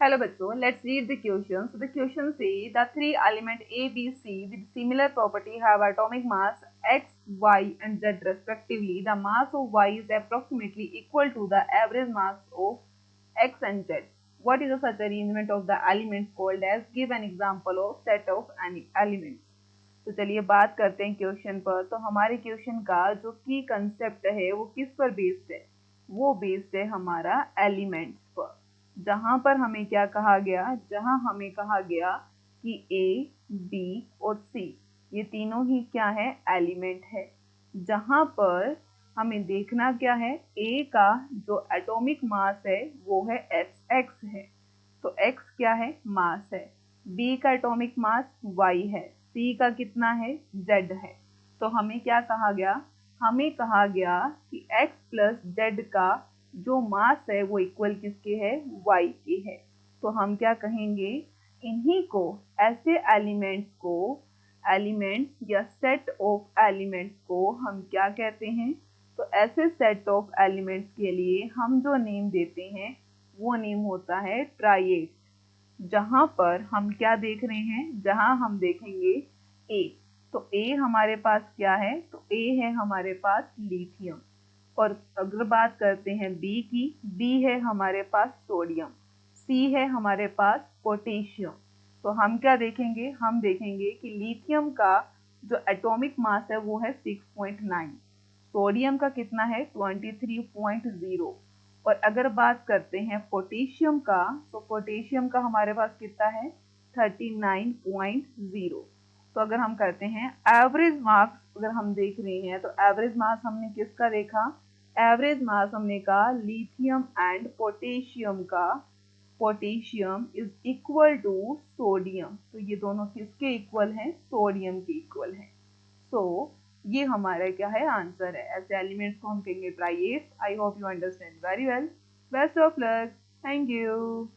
Hello bachcho, let's read the question. So the question say the three element A, B, C with similar property have atomic mass x, y and z respectively. The mass of y is approximately equal to the average mass of x and z. What is the such arrangement of the elements called as? Give an example of set of elements. तो चलिए बात करते हैं question पर। तो हमारे question का जो की कंसेप्ट है वो किस पर बेस्ड है? वो बेस्ड है हमारा एलिमेंट्स पर। जहां पर हमें क्या कहा गया? जहां हमें कहा गया कि ए, बी और सी ये तीनों ही क्या है? एलिमेंट है। जहां पर हमें देखना क्या है? ए का जो एटॉमिक मास है वो है एक्स है, तो एक्स क्या है? मास है। बी का एटॉमिक मास वाई है, सी का कितना है? जेड है। तो हमें क्या कहा गया? हमें कहा गया कि x प्लस जेड का जो मास है वो इक्वल किसके है? y के है। तो हम क्या कहेंगे? इन्हीं को, ऐसे एलिमेंट्स को, एलिमेंट या सेट ऑफ एलिमेंट्स को हम क्या कहते हैं? तो ऐसे सेट ऑफ एलिमेंट्स के लिए हम जो नेम देते हैं वो नेम होता है ट्राइएट। जहां पर हम क्या देख रहे हैं? जहां हम देखेंगे ए, तो ए हमारे पास क्या है? तो ए है हमारे पास लिथियम। और अगर बात करते हैं बी की, बी है हमारे पास सोडियम, सी है हमारे पास पोटेशियम। तो हम क्या देखेंगे? हम देखेंगे कि लिथियम का जो एटॉमिक मास है वो है 6.9, सोडियम का कितना है? 23.0। और अगर बात करते हैं पोटेशियम का, तो पोटेशियम का हमारे पास कितना है? 39.0। तो अगर हम करते हैं एवरेज मास, अगर हम देख रहे हैं तो एवरेज मास हमने किसका देखा? एवरेज मास हमने कहा लिथियम एंड पोटेशियम का। Potassium is equal to sodium, तो ये दोनों किसके इक्वल हैं? सोडियम के इक्वल हैं। सो ये हमारा क्या है? आंसर है। ऐसे एलिमेंट्स को हम कहेंगे triad. I hope you understand very well. Best of luck. Thank you.